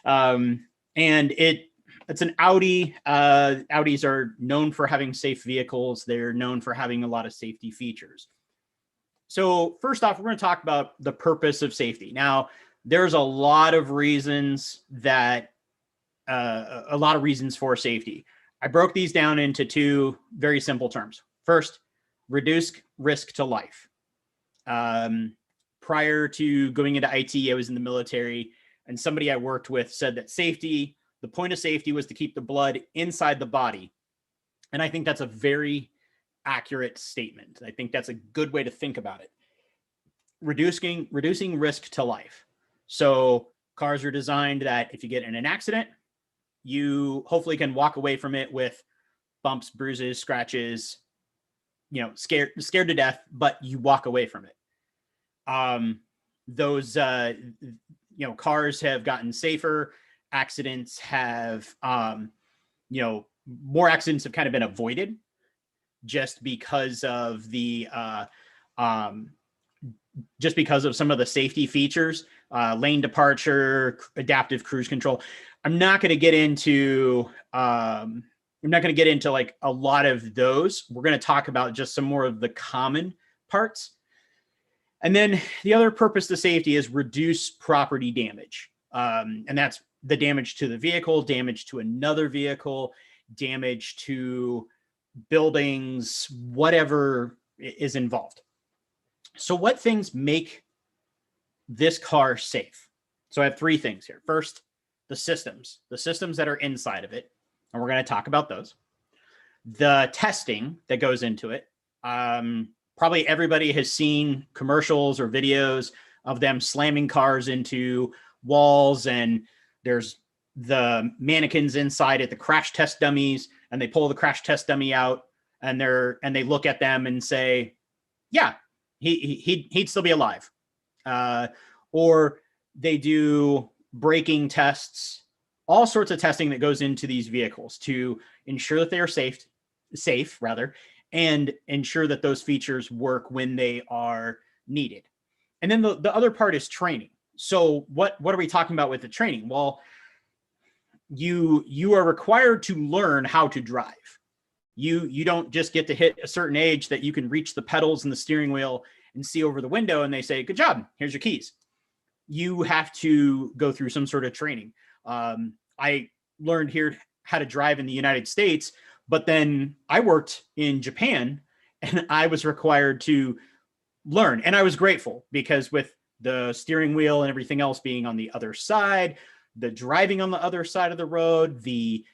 and it's an Audi. Audis are known for having safe vehicles. They're known for having a lot of safety features. So first off, we're going to talk about the purpose of safety. Now, there's a lot of reasons that a lot of reasons for safety. I broke these down into two very simple terms. First, reduce risk to life. Prior to going into IT, I was in the military, and somebody I worked with said that safety, the point of safety was to keep the blood inside the body. And I think that's a very accurate statement. I think that's a good way to think about it. Reducing risk to life. So cars are designed that if you get in an accident, you hopefully can walk away from it with bumps, bruises, scratches, scared to death, but you walk away from it. Those cars have gotten safer. Accidents have, more accidents have kind of been avoided just because of some of the safety features, lane departure, adaptive cruise control. I'm not going to get into like a lot of those. We're going to talk about just some more of the common parts. And then the other purpose to safety is reduce property damage. And that's the damage to the vehicle, damage to another vehicle, damage to buildings, whatever is involved. So what things make this car safe? So I have three things here. First, the systems that are inside of it. And we're going to talk about those. The testing that goes into it. Probably everybody has seen commercials or videos of them slamming cars into walls, and there's the mannequins inside it, the crash test dummies, and they pull the crash test dummy out, and they look at them and say, yeah, he'd still be alive. Or they do braking tests, all sorts of testing that goes into these vehicles to ensure that they are safe, and ensure that those features work when they are needed. And then the other part is training. So what are we talking about with the training? Well, you are required to learn how to drive. You don't just get to hit a certain age that you can reach the pedals and the steering wheel and see over the window and they say, good job, here's your keys. You have to go through some sort of training. I learned here how to drive in the United States, but then I worked in Japan and I was required to learn. And I was grateful because with the steering wheel and everything else being on the other side, the driving on the other side of the road, the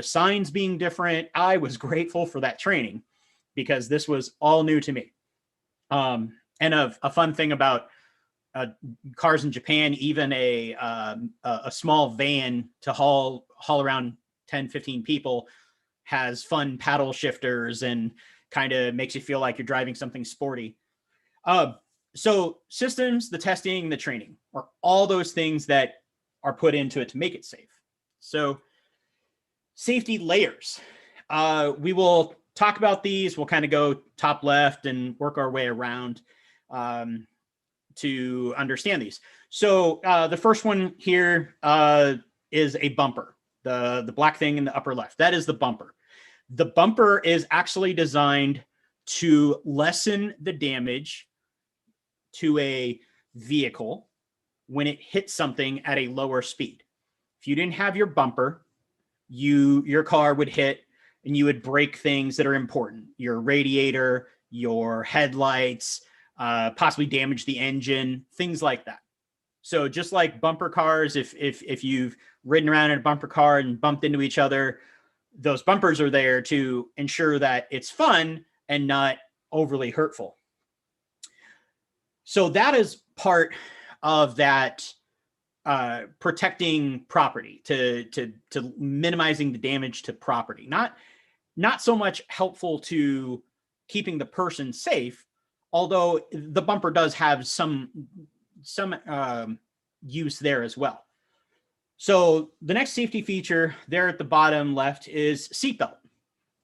signs being different, I was grateful for that training because this was all new to me. And a fun thing about cars in Japan, even a small van to haul around 10, 15 people has fun paddle shifters and kind of makes you feel like you're driving something sporty. So systems, the testing, the training are all those things that are put into it to make it safe. So safety layers. We will talk about these. We'll kind of go top left and work our way around to understand these. So the first one here is a bumper, the black thing in the upper left. That is the bumper. The bumper is actually designed to lessen the damage to a vehicle when it hits something at a lower speed. If you didn't have your bumper, your car would hit and you would break things that are important. Your radiator, your headlights, possibly damage the engine, things like that. So just like bumper cars, if you've ridden around in a bumper car and bumped into each other, those bumpers are there to ensure that it's fun and not overly hurtful. So that is part of that protecting property, to minimizing the damage to property. Not so much helpful to keeping the person safe, although the bumper does have some use there as well. So the next safety feature there at the bottom left is seatbelt.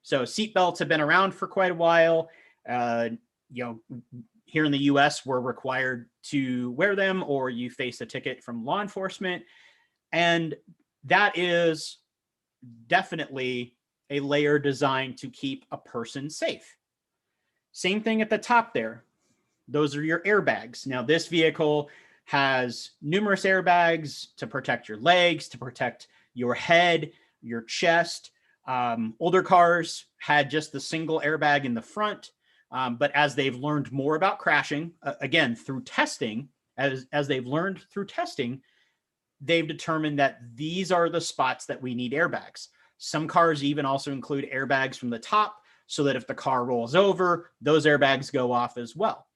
So seatbelts have been around for quite a while. Here in the US, we're required to wear them or you face a ticket from law enforcement. And that is definitely a layer designed to keep a person safe. Same thing at the top there. Those are your airbags. Now, this vehicle has numerous airbags to protect your legs, to protect your head, your chest. Older cars had just the single airbag in the front. But as they've learned more about crashing, again, through testing, as they've learned through testing, they've determined that these are the spots that we need airbags. Some cars even also include airbags from the top so that if the car rolls over, those airbags go off as well.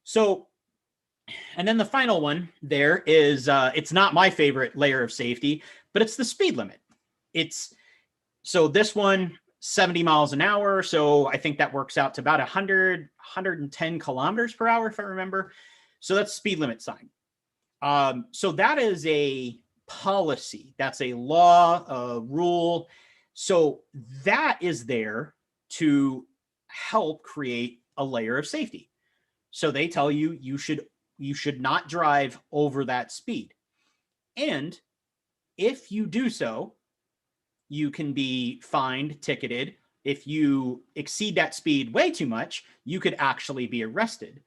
So, and then the final one there is, it's not my favorite layer of safety, but it's the speed limit. So this one, 70 miles an hour. So I think that works out to about 110 kilometers per hour, if I remember. So that's speed limit sign. So that is a policy. That's a law, a rule. So that is there to help create a layer of safety. So they tell you, you should not drive over that speed. And if you do so, you can be fined, ticketed. If you exceed that speed way too much, you could actually be arrested.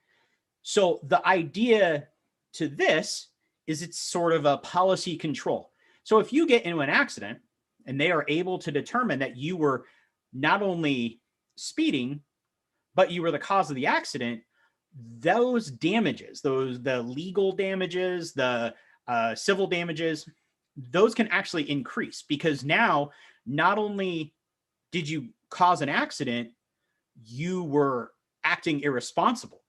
So the idea to this is it's sort of a policy control. So if you get into an accident and they are able to determine that you were not only speeding, but you were the cause of the accident, those damages, the legal damages, the civil damages, those can actually increase, because now not only did you cause an accident, you were acting irresponsible.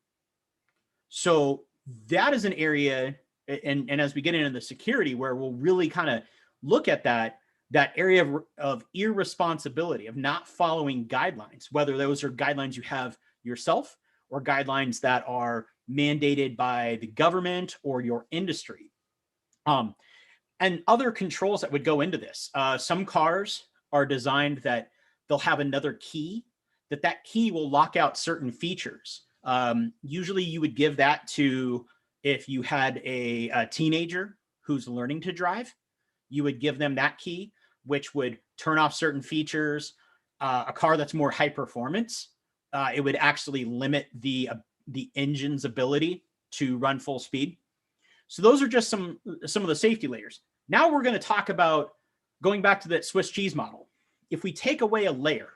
So that is an area, and as we get into the security, where we'll really kind of look at that area of irresponsibility, of not following guidelines, whether those are guidelines you have yourself or guidelines that are mandated by the government or your industry. And other controls that would go into this. Some cars are designed that they'll have another key, that key will lock out certain features. Usually you would give that to, if you had a teenager who's learning to drive, you would give them that key, which would turn off certain features. A car that's more high performance, it would actually limit the engine's ability to run full speed. So those are just some of the safety layers. Now we're going to talk about going back to that Swiss cheese model. If we take away a layer,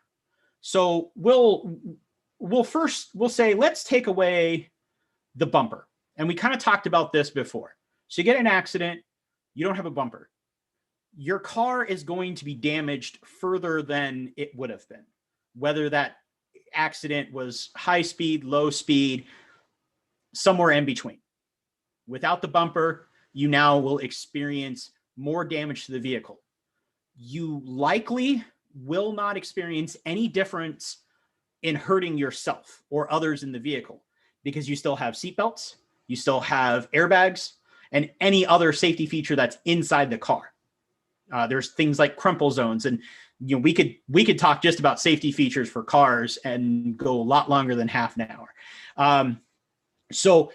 so we'll say, let's take away the bumper. And we kind of talked about this before. So you get an accident, you don't have a bumper. Your car is going to be damaged further than it would have been, whether that accident was high speed, low speed, somewhere in between. Without the bumper, you now will experience more damage to the vehicle. You likely will not experience any difference in hurting yourself or others in the vehicle, because you still have seatbelts, you still have airbags, and any other safety feature that's inside the car. There's things like crumple zones, and we could talk just about safety features for cars and go a lot longer than half an hour. So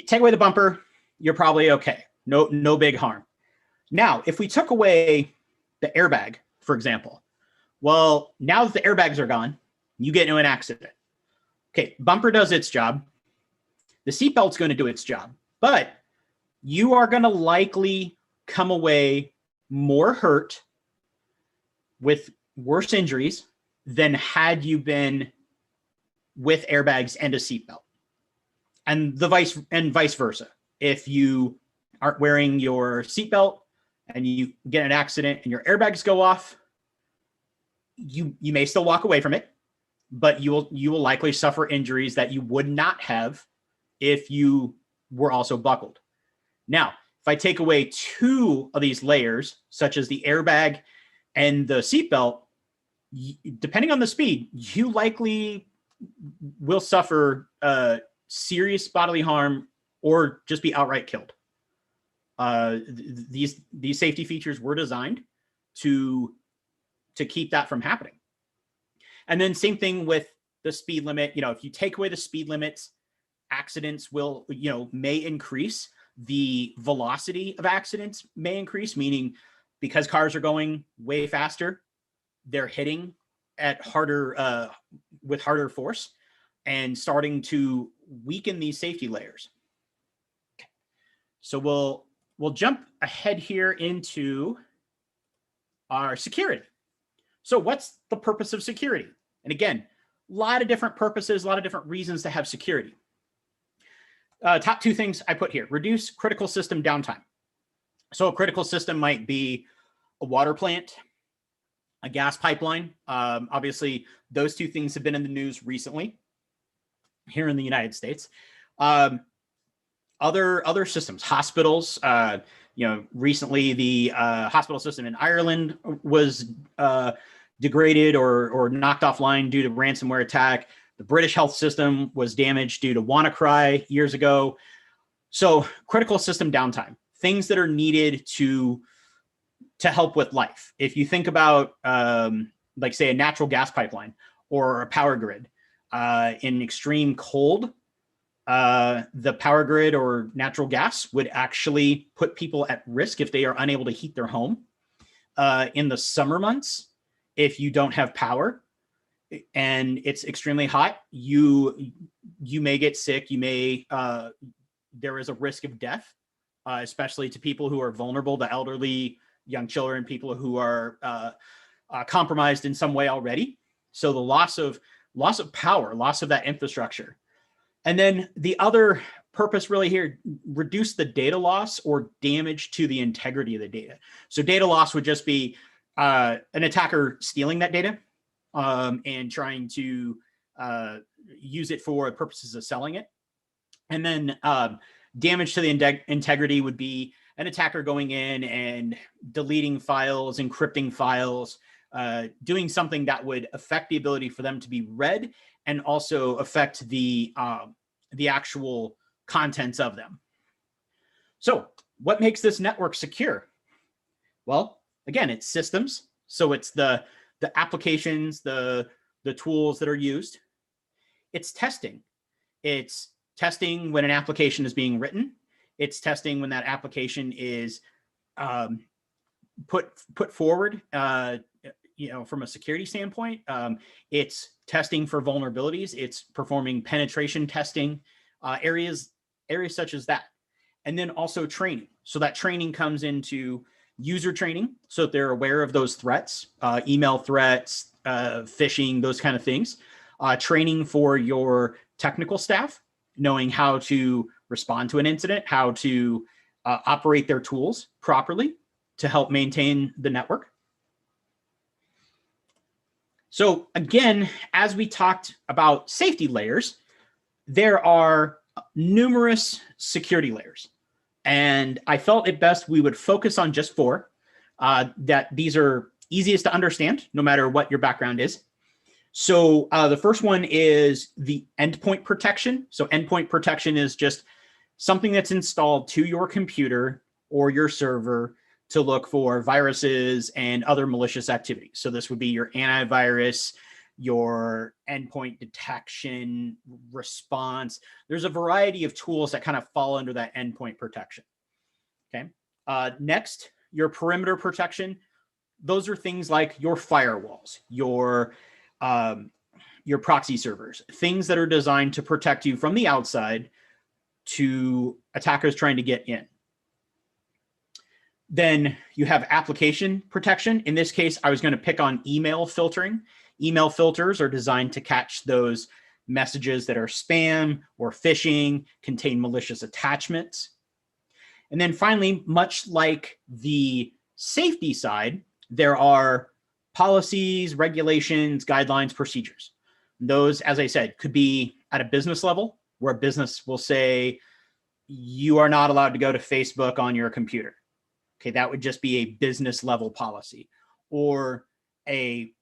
take away the bumper, you're probably okay. No big harm. Now, if we took away the airbag, for example, well, now that the airbags are gone, you get into an accident. Okay, bumper does its job. The seatbelt's going to do its job, but you are going to likely come away more hurt with worse injuries than had you been with airbags and a seatbelt. And vice versa. If you aren't wearing your seatbelt and you get in an accident and your airbags go off, you may still walk away from it, but you will likely suffer injuries that you would not have if you were also buckled. Now, if I take away two of these layers, such as the airbag and the seatbelt, depending on the speed, you likely will suffer serious bodily harm or just be outright killed. These safety features were designed to keep that from happening. And then same thing with the speed limit. If you take away the speed limits, accidents will, may increase. The velocity of accidents may increase, meaning because cars are going way faster, they're hitting at with harder force and starting to weaken these safety layers. Okay. So we'll jump ahead here into our security. So what's the purpose of security? And again, a lot of different purposes, a lot of different reasons to have security. Top two things I put here: reduce critical system downtime. So a critical system might be a water plant, a gas pipeline. Obviously, those two things have been in the news recently here in the United States. Other systems, hospitals. Recently the hospital system in Ireland was degraded or knocked offline due to ransomware attack. The British health system was damaged due to WannaCry years ago. So critical system downtime, things that are needed to help with life. If you think about, like say a natural gas pipeline or a power grid, in extreme cold, the power grid or natural gas would actually put people at risk if they are unable to heat their home. In the summer months, if you don't have power and it's extremely hot, you may get sick. You may, there is a risk of death, especially to people who are vulnerable, the elderly, young children, people who are compromised in some way already. So the loss of power, loss of that infrastructure. And then the other purpose really here, reduce the data loss or damage to the integrity of the data. So data loss would just be an attacker stealing that data and trying to use it for purposes of selling it. And then damage to the integrity would be an attacker going in and deleting files, encrypting files, doing something that would affect the ability for them to be read and also affect the actual contents of them. So what makes this network secure? Well, again, it's systems. So it's the applications, the tools that are used. It's testing. It's testing when an application is being written. It's testing when that application is put forward, from a security standpoint. It's testing for vulnerabilities. It's performing penetration testing, areas such as that. And then also training. So that training comes into user training, so that they're aware of those threats, email threats, phishing, those kind of things. Training for your technical staff, knowing how to respond to an incident, how to operate their tools properly to help maintain the network. So again, as we talked about safety layers, there are numerous security layers. And I felt it best we would focus on just four, that these are easiest to understand no matter what your background is. So the first one is the endpoint protection. So endpoint protection is just something that's installed to your computer or your server to look for viruses and other malicious activities. So this would be your antivirus, your endpoint detection, response. There's a variety of tools that kind of fall under that endpoint protection. Okay. Next, your perimeter protection. Those are things like your firewalls, your proxy servers, things that are designed to protect you from the outside to attackers trying to get in. Then you have application protection. In this case, I was going to pick on email filtering. Email filters are designed to catch those messages that are spam or phishing, contain malicious attachments. And then finally, much like the safety side, there are policies, regulations, guidelines, procedures. Those, as I said, could be at a business level, where a business will say, you are not allowed to go to Facebook on your computer. Okay, that would just be a business level policy, or a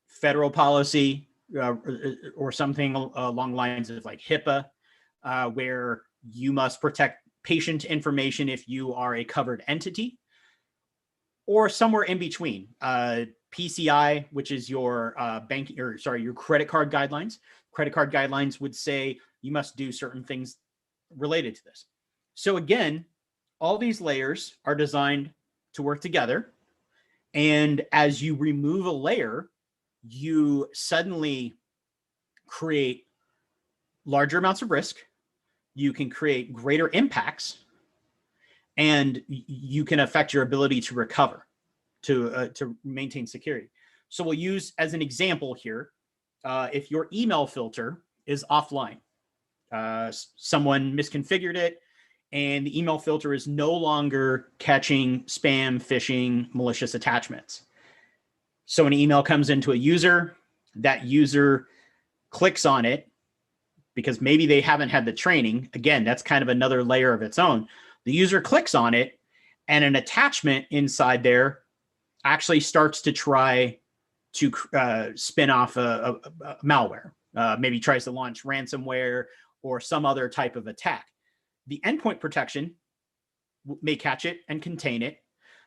federal policy, or something along the lines of like HIPAA, where you must protect patient information if you are a covered entity, or somewhere in between. PCI, which is your your credit card guidelines. Credit card guidelines would say you must do certain things related to this. So again, all these layers are designed to work together. And as you remove a layer, you suddenly create larger amounts of risk. You can create greater impacts, and you can affect your ability to recover, to maintain security. So we'll use as an example here, if your email filter is offline, someone misconfigured it, and the email filter is no longer catching spam, phishing, malicious attachments. So an email comes into a user, that user clicks on it because maybe they haven't had the training. Again, that's kind of another layer of its own. The user clicks on it, and an attachment inside there actually starts to try to spin off a malware. Maybe tries to launch ransomware or some other type of attack. The endpoint protection may catch it and contain it.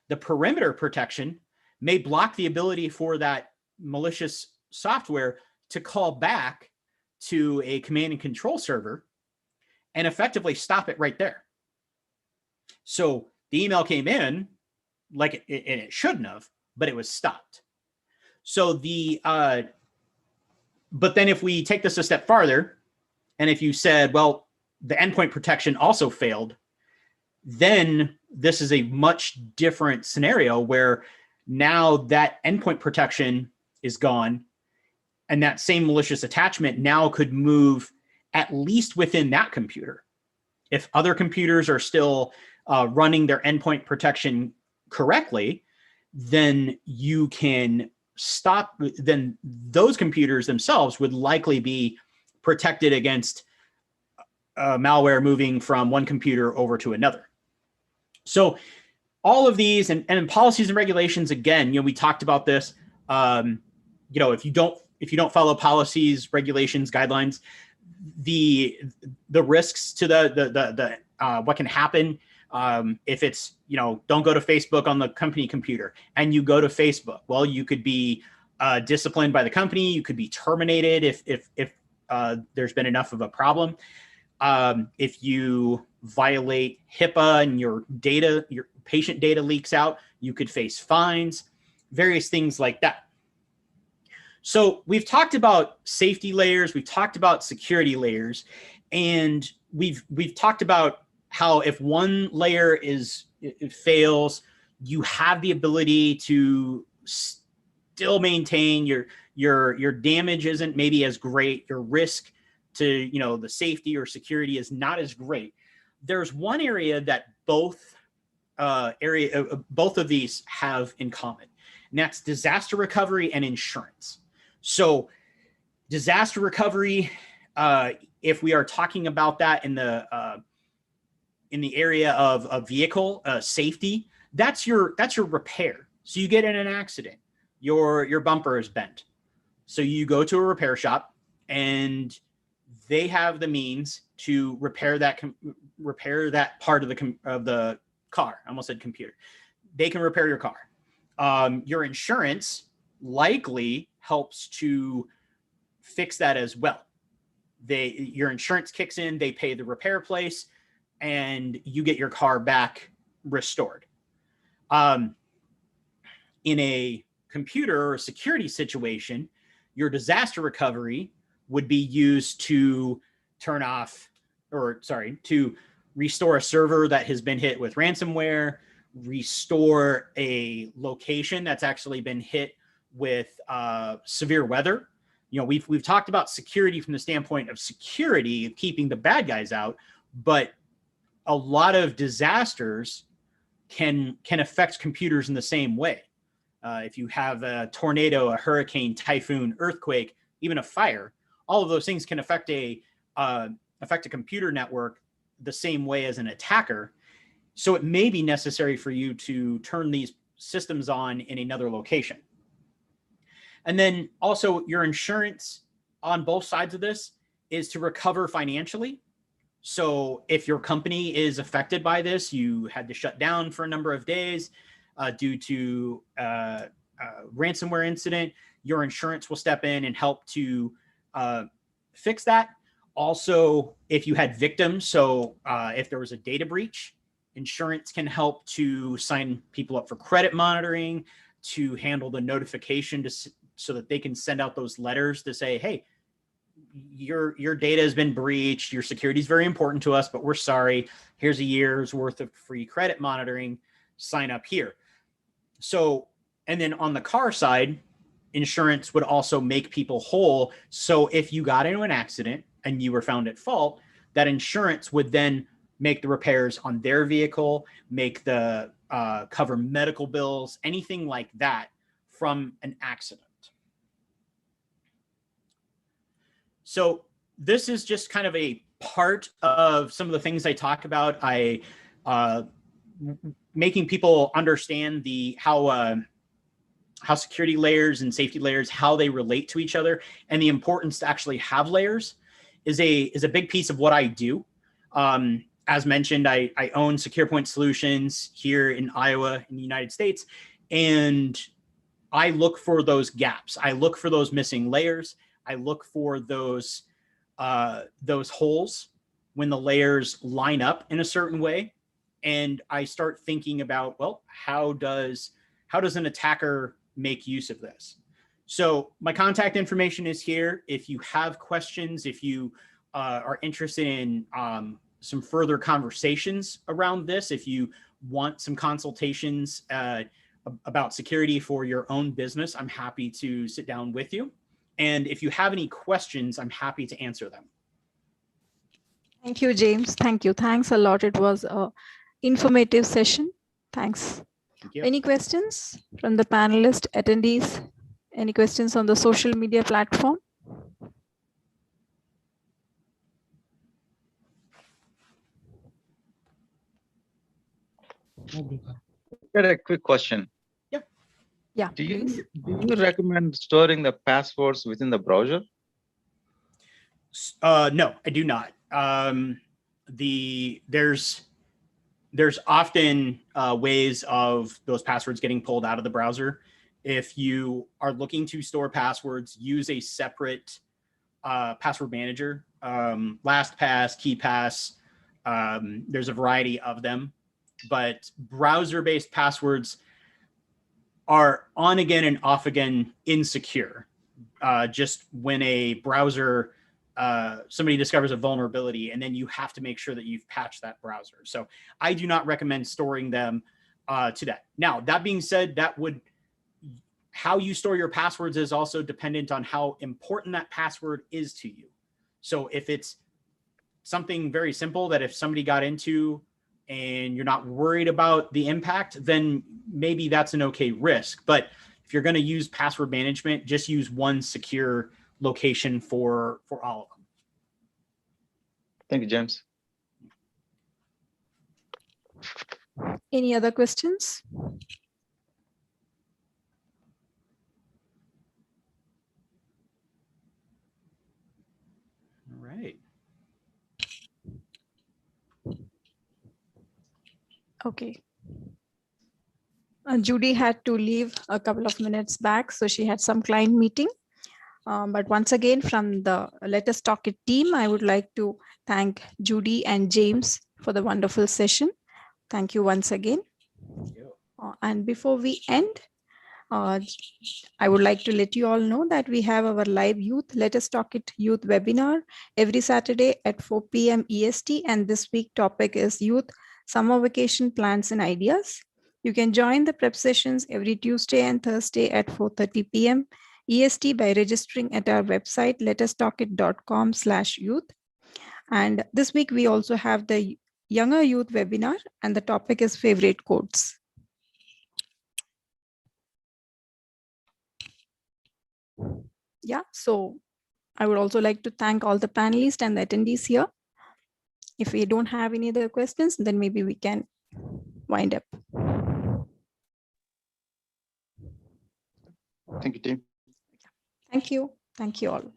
The perimeter protection may block the ability for that malicious software to call back to a command and control server and effectively stop it right there. So the email came in like it shouldn't have, but it was stopped. So but then if we take this a step farther, and if you said, well, the endpoint protection also failed, then this is a much different scenario where now that endpoint protection is gone, and that same malicious attachment now could move at least within that computer. If other computers are still running their endpoint protection correctly, then you can stop, then those computers themselves would likely be protected against malware moving from one computer over to another. So all of these and policies and regulations, again, we talked about this. If you don't follow policies, regulations, guidelines, the risks to the what can happen if it's, don't go to Facebook on the company computer and you go to Facebook. Well, you could be disciplined by the company. You could be terminated if there's been enough of a problem. If you violate HIPAA and your patient data leaks out, you could face fines, various things like that. So we've talked about safety layers, we've talked about security layers, and we've talked about how if one layer it fails, you have the ability to still maintain your damage isn't maybe as great, your risk to the safety or security is not as great. There's one area that both of these have in common, and that's disaster recovery and insurance. So disaster recovery, if we are talking about that in the area of a vehicle safety, that's your repair. So you get in an accident, your bumper is bent. So you go to a repair shop and they have the means to repair that part of the car. I almost said computer. They can repair your car. Your insurance likely helps to fix that as well. Your insurance kicks in, they pay the repair place, and you get your car back restored. In a computer or security situation, your disaster recovery would be used to to restore a server that has been hit with ransomware, restore a location that's actually been hit with severe weather. You know, we've talked about security from the standpoint of security, keeping the bad guys out, but a lot of disasters can affect computers in the same way. If you have a tornado, a hurricane, typhoon, earthquake, even a fire, all of those things can affect a computer network the same way as an attacker. So it may be necessary for you to turn these systems on in another location. And then also your insurance on both sides of this is to recover financially. So if your company is affected by this, you had to shut down for a number of days due to a ransomware incident, your insurance will step in and help to fix that. Also, if you had victims, so if there was a data breach, insurance can help to sign people up for credit monitoring, to handle the notification so that they can send out those letters to say, hey, your data has been breached, your security is very important to us, but we're sorry. Here's a year's worth of free credit monitoring. Sign up here. So, and then on the car side, insurance would also make people whole. So if you got into an accident and you were found at fault, that insurance would then make the repairs on their vehicle, make the cover medical bills, anything like that from an accident. So this is just kind of a part of some of the things I talk about. Making people understand how security layers and safety layers, how they relate to each other, and the importance to actually have layers is a big piece of what I do. As mentioned, I own Secure Point Solutions here in Iowa in the United States, and I look for those gaps. I look for those missing layers. I look for those holes when the layers line up in a certain way, and I start thinking about, well, how does an attacker make use of this? So my contact information is here. If you have questions, if you are interested in some further conversations around this, if you want some consultations about security for your own business, I'm happy to sit down with you. And if you have any questions, I'm happy to answer them. Thank you, James. Thank you. Thanks a lot. It was an informative session. Thanks. Thank you. Any questions from the panelists, attendees? Any questions on the social media platform? I had a quick question. Yeah, Do please. you recommend storing the passwords within the browser? No, I do not. There's often ways of those passwords getting pulled out of the browser. If you are looking to store passwords, use a separate password manager. LastPass, KeePass, there's a variety of them, but browser-based passwords are on again and off again insecure. Just when a browser, somebody discovers a vulnerability, and then you have to make sure that you've patched that browser. So I do not recommend storing them to that. Now, that being said, how you store your passwords is also dependent on how important that password is to you. So if it's something very simple that if somebody got into and you're not worried about the impact, then maybe that's an okay risk. But if you're going to use password management, just use one secure location for all of them. Thank you, James. Any other questions? Okay. Judy had to leave a couple of minutes back, so she had some client meeting. But once again, from the Let Us Talk It team, I would like to thank Judy and James for the wonderful session. Thank you once again. And before we end, I would like to let you all know that we have our live youth Let Us Talk It youth webinar every Saturday at 4 p.m. EST. And this week topic is youth summer vacation plans and ideas. You can join the prep sessions every Tuesday and Thursday at 4:30 p.m. EST by registering at our website, letustalkit.com/youth. And this week we also have the younger youth webinar, and the topic is favorite quotes. Yeah, so I would also like to thank all the panelists and the attendees here. If we don't have any other questions, then maybe we can wind up. Thank you, team. Thank you. Thank you all.